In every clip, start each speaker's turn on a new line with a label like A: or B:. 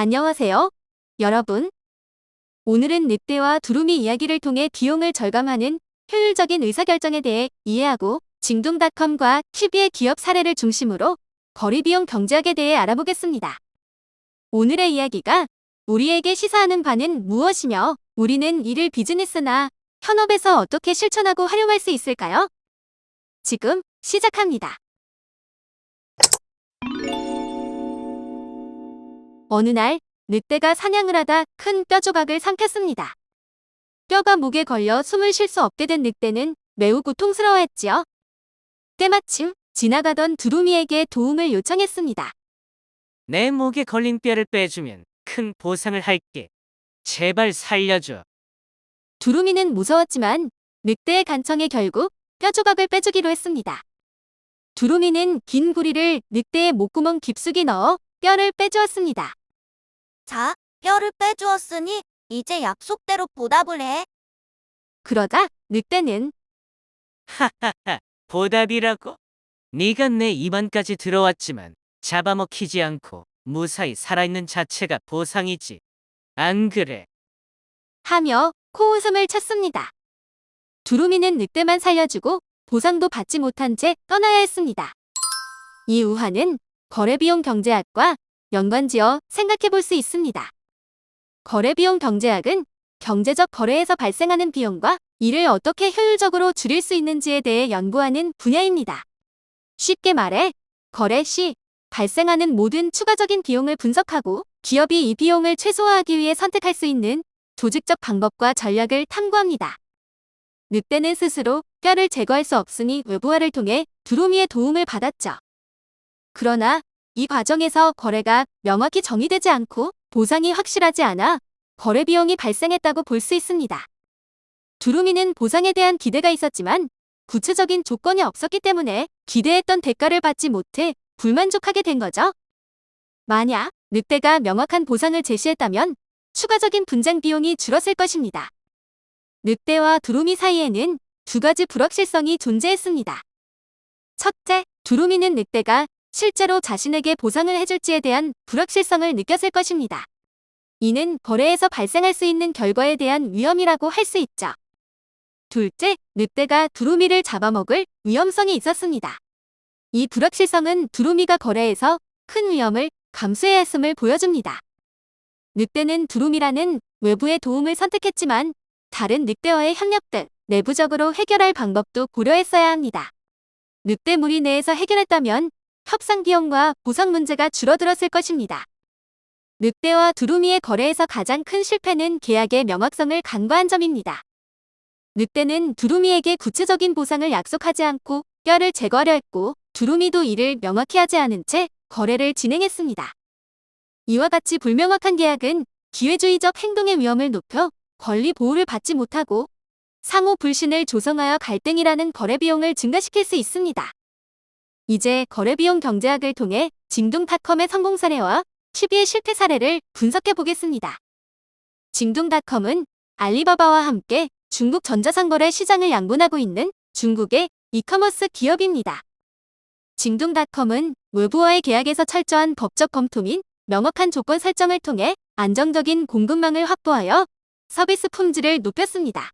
A: 안녕하세요, 여러분. 오늘은 늑대와 두루미 이야기를 통해 비용을 절감하는 효율적인 의사결정에 대해 이해하고 징동닷컴과 TV의 기업 사례를 중심으로 거리 비용 경제학에 대해 알아보겠습니다. 오늘의 이야기가 우리에게 시사하는 바는 무엇이며 우리는 이를 비즈니스나 현업에서 어떻게 실천하고 활용할 수 있을까요? 지금 시작합니다. 어느 날 늑대가 사냥을 하다 큰 뼈조각을 삼켰습니다. 뼈가 목에 걸려 숨을 쉴 수 없게 된 늑대는 매우 고통스러워했지요. 때마침 지나가던 두루미에게 도움을 요청했습니다.
B: 내 목에 걸린 뼈를 빼주면 큰 보상을 할게. 제발 살려줘.
A: 두루미는 무서웠지만 늑대의 간청에 결국 뼈조각을 빼주기로 했습니다. 두루미는 긴 구리를 늑대의 목구멍 깊숙이 넣어 뼈를 빼주었습니다.
C: 자, 뼈를 빼주었으니 이제 약속대로 보답을 해.
A: 그러자 늑대는
B: 하하하, 보답이라고? 네가 내 입안까지 들어왔지만 잡아먹히지 않고 무사히 살아있는 자체가 보상이지. 안 그래?
A: 하며 코웃음을 쳤습니다. 두루미는 늑대만 살려주고 보상도 받지 못한 채 떠나야 했습니다. 이 우화는 거래비용 경제학과 연관지어 생각해 볼 수 있습니다. 거래비용 경제학은 경제적 거래에서 발생하는 비용과 이를 어떻게 효율적으로 줄일 수 있는지에 대해 연구하는 분야입니다. 쉽게 말해, 거래 시 발생하는 모든 추가적인 비용을 분석하고 기업이 이 비용을 최소화하기 위해 선택할 수 있는 조직적 방법과 전략을 탐구합니다. 늑대는 스스로 뼈를 제거할 수 없으니 외부화를 통해 두루미의 도움을 받았죠. 그러나 이 과정에서 거래가 명확히 정의되지 않고 보상이 확실하지 않아 거래 비용이 발생했다고 볼 수 있습니다. 두루미는 보상에 대한 기대가 있었지만 구체적인 조건이 없었기 때문에 기대했던 대가를 받지 못해 불만족하게 된 거죠. 만약 늑대가 명확한 보상을 제시했다면 추가적인 분쟁 비용이 줄었을 것입니다. 늑대와 두루미 사이에는 두 가지 불확실성이 존재했습니다. 첫째, 두루미는 늑대가 실제로 자신에게 보상을 해줄지에 대한 불확실성을 느꼈을 것입니다. 이는 거래에서 발생할 수 있는 결과에 대한 위험이라고 할 수 있죠. 둘째, 늑대가 두루미를 잡아먹을 위험성이 있었습니다. 이 불확실성은 두루미가 거래에서 큰 위험을 감수해야 했음을 보여줍니다. 늑대는 두루미라는 외부의 도움을 선택했지만 다른 늑대와의 협력 등 내부적으로 해결할 방법도 고려했어야 합니다. 늑대 무리 내에서 해결했다면 협상 비용과 보상 문제가 줄어들었을 것입니다. 늑대와 두루미의 거래에서 가장 큰 실패는 계약의 명확성을 간과한 점입니다. 늑대는 두루미에게 구체적인 보상을 약속하지 않고 뼈를 제거하려 했고 두루미도 이를 명확히 하지 않은 채 거래를 진행했습니다. 이와 같이 불명확한 계약은 기회주의적 행동의 위험을 높여 권리 보호를 받지 못하고 상호 불신을 조성하여 갈등이라는 거래 비용을 증가시킬 수 있습니다. 이제 거래비용 경제학을 통해 징동닷컴의 성공 사례와 TV의 실패 사례를 분석해 보겠습니다. 징동닷컴은 알리바바와 함께 중국 전자상거래 시장을 양분하고 있는 중국의 이커머스 기업입니다. 징동닷컴은 외부와의 계약에서 철저한 법적 검토 및 명확한 조건 설정을 통해 안정적인 공급망을 확보하여 서비스 품질을 높였습니다.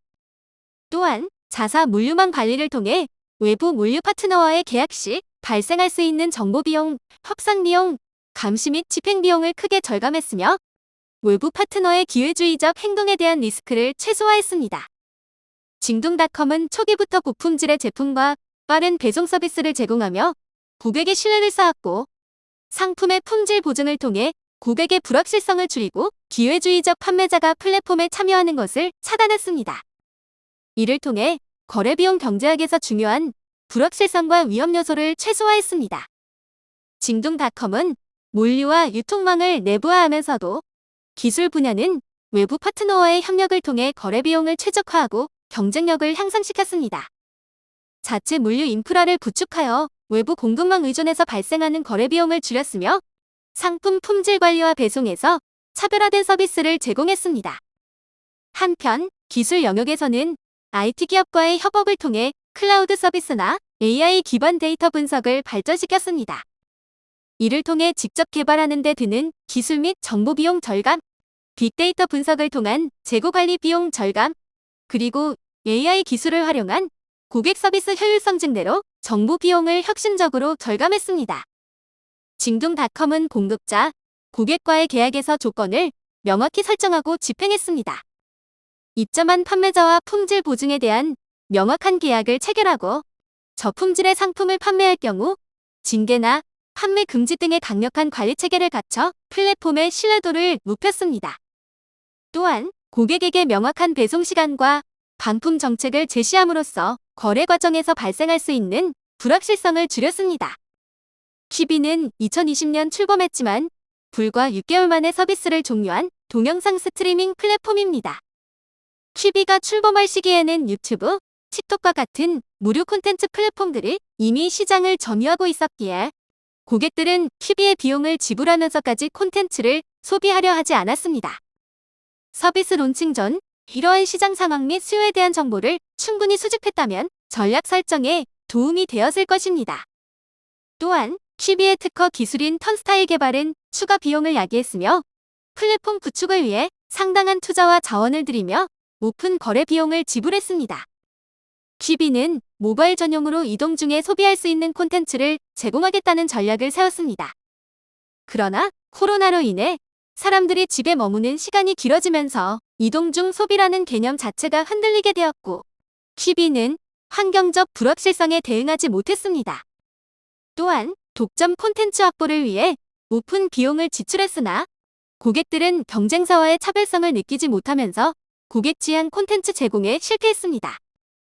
A: 또한 자사 물류망 관리를 통해 외부 물류 파트너와의 계약 시 발생할 수 있는 정보비용, 협상비용, 감시 및 집행비용을 크게 절감했으며 외부 파트너의 기회주의적 행동에 대한 리스크를 최소화했습니다. 징동닷컴은 초기부터 고품질의 제품과 빠른 배송 서비스를 제공하며 고객의 신뢰를 쌓았고 상품의 품질 보증을 통해 고객의 불확실성을 줄이고 기회주의적 판매자가 플랫폼에 참여하는 것을 차단했습니다. 이를 통해 거래비용 경제학에서 중요한 불확실성과 위험 요소를 최소화했습니다. 징동닷컴은 물류와 유통망을 내부화하면서도 기술 분야는 외부 파트너와의 협력을 통해 거래 비용을 최적화하고 경쟁력을 향상시켰습니다. 자체 물류 인프라를 구축하여 외부 공급망 의존에서 발생하는 거래 비용을 줄였으며 상품 품질 관리와 배송에서 차별화된 서비스를 제공했습니다. 한편 기술 영역에서는 IT 기업과의 협업을 통해 클라우드 서비스나 AI 기반 데이터 분석을 발전시켰습니다. 이를 통해 직접 개발하는 데 드는 기술 및 정보 비용 절감, 빅데이터 분석을 통한 재고 관리 비용 절감, 그리고 AI 기술을 활용한 고객 서비스 효율성 증대로 정보 비용을 혁신적으로 절감했습니다. 징둥닷컴은 공급자, 고객과의 계약에서 조건을 명확히 설정하고 집행했습니다. 입점한 판매자와 품질 보증에 대한 명확한 계약을 체결하고 저품질의 상품을 판매할 경우 징계나 판매 금지 등의 강력한 관리 체계를 갖춰 플랫폼의 신뢰도를 높였습니다. 또한 고객에게 명확한 배송 시간과 반품 정책을 제시함으로써 거래 과정에서 발생할 수 있는 불확실성을 줄였습니다. 퀴비는 2020년 출범했지만 불과 6개월 만에 서비스를 종료한 동영상 스트리밍 플랫폼입니다. 퀴비가 출범할 시기에는 유튜브, 틱톡과 같은 무료 콘텐츠 플랫폼들이 이미 시장을 점유하고 있었기에 고객들은 퀴비의 비용을 지불하면서까지 콘텐츠를 소비하려 하지 않았습니다. 서비스 론칭 전 이러한 시장 상황 및 수요에 대한 정보를 충분히 수집했다면 전략 설정에 도움이 되었을 것입니다. 또한 퀴비의 특허 기술인 턴스타일 개발은 추가 비용을 야기했으며 플랫폼 구축을 위해 상당한 투자와 자원을 들이며 오픈 거래 비용을 지불했습니다. 퀴비는 모바일 전용으로 이동 중에 소비할 수 있는 콘텐츠를 제공하겠다는 전략을 세웠습니다. 그러나 코로나로 인해 사람들이 집에 머무는 시간이 길어지면서 이동 중 소비라는 개념 자체가 흔들리게 되었고 퀴비는 환경적 불확실성에 대응하지 못했습니다. 또한 독점 콘텐츠 확보를 위해 오픈 비용을 지출했으나 고객들은 경쟁사와의 차별성을 느끼지 못하면서 고객 취향 콘텐츠 제공에 실패했습니다.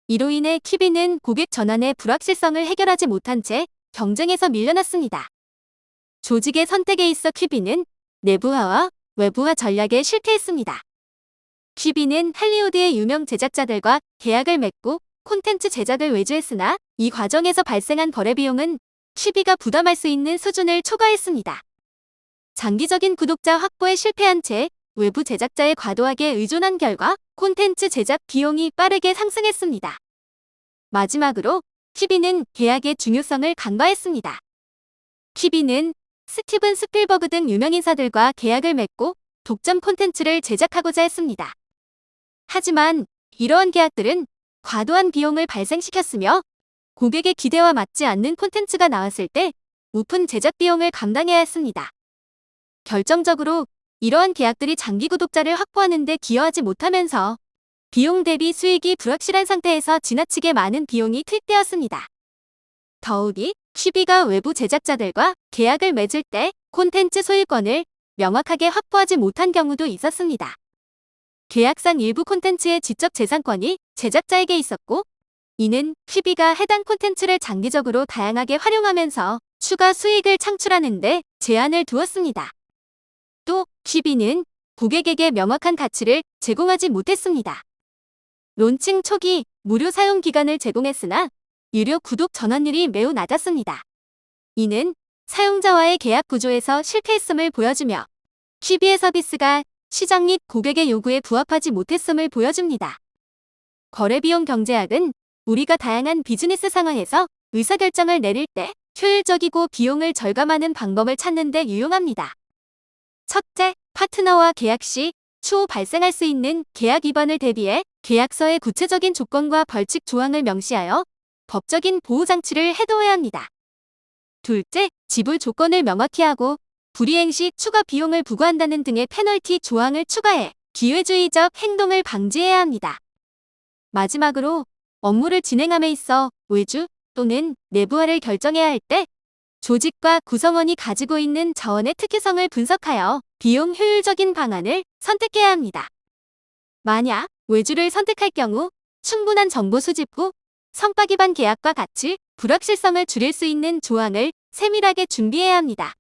A: 이로 인해 퀴비는 고객 전환의 불확실성을 해결하지 못한 채 경쟁에서 밀려났습니다. 조직의 선택에 있어 퀴비는 내부화와 외부화 전략에 실패했습니다. 퀴비는 할리우드의 유명 제작자들과 계약을 맺고 콘텐츠 제작을 외주했으나 이 과정에서 발생한 거래 비용은 퀴비가 부담할 수 있는 수준을 초과했습니다. 장기적인 구독자 확보에 실패한 채 외부 제작자에 과도하게 의존한 결과 콘텐츠 제작 비용이 빠르게 상승했습니다. 마지막으로 퀴비는 계약의 중요성을 간과했습니다. 퀴비는 스티븐 스필버그 등 유명인사들과 계약을 맺고 독점 콘텐츠를 제작하고자 했습니다. 하지만 이러한 계약들은 과도한 비용을 발생시켰으며 고객의 기대와 맞지 않는 콘텐츠가 나왔을 때 오픈 제작 비용을 감당해야 했습니다. 결정적으로 이러한 계약들이 장기 구독자를 확보하는 데 기여하지 못하면서 비용 대비 수익이 불확실한 상태에서 지나치게 많은 비용이 투입되었습니다. 더욱이 퀴비가 외부 제작자들과 계약을 맺을 때 콘텐츠 소유권을 명확하게 확보하지 못한 경우도 있었습니다. 계약상 일부 콘텐츠의 지적 재산권이 제작자에게 있었고 이는 퀴비가 해당 콘텐츠를 장기적으로 다양하게 활용하면서 추가 수익을 창출하는 데 제한을 두었습니다. 또 퀴비는 고객에게 명확한 가치를 제공하지 못했습니다. 론칭 초기 무료 사용 기간을 제공했으나 유료 구독 전환율이 매우 낮았습니다. 이는 사용자와의 계약 구조에서 실패했음을 보여주며 퀴비의 서비스가 시장 및 고객의 요구에 부합하지 못했음을 보여줍니다. 거래비용 경제학은 우리가 다양한 비즈니스 상황에서 의사결정을 내릴 때 효율적이고 비용을 절감하는 방법을 찾는 데 유용합니다. 첫째, 파트너와 계약 시 추후 발생할 수 있는 계약 위반을 대비해 계약서의 구체적인 조건과 벌칙 조항을 명시하여 법적인 보호 장치를 해두어야 합니다. 둘째, 지불 조건을 명확히 하고 불이행 시 추가 비용을 부과한다는 등의 페널티 조항을 추가해 기회주의적 행동을 방지해야 합니다. 마지막으로 업무를 진행함에 있어 외주 또는 내부화를 결정해야 할 때 조직과 구성원이 가지고 있는 자원의 특유성을 분석하여 비용 효율적인 방안을 선택해야 합니다. 만약 외주를 선택할 경우 충분한 정보 수집 후 성과 기반 계약과 같이 불확실성을 줄일 수 있는 조항을 세밀하게 준비해야 합니다.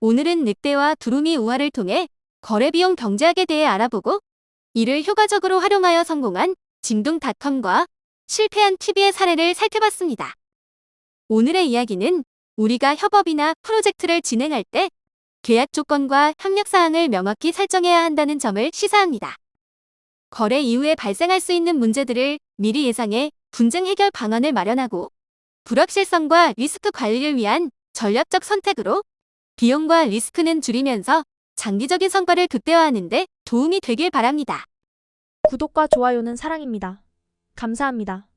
A: 오늘은 늑대와 두루미 우화를 통해 거래비용 경제학에 대해 알아보고 이를 효과적으로 활용하여 성공한 징둥닷컴과 실패한 퀴비의 사례를 살펴봤습니다. 오늘의 이야기는 우리가 협업이나 프로젝트를 진행할 때 계약 조건과 협력 사항을 명확히 설정해야 한다는 점을 시사합니다. 거래 이후에 발생할 수 있는 문제들을 미리 예상해 분쟁 해결 방안을 마련하고 불확실성과 리스크 관리를 위한 전략적 선택으로 비용과 리스크는 줄이면서 장기적인 성과를 극대화하는 데 도움이 되길 바랍니다.
D: 구독과 좋아요는 사랑입니다. 감사합니다.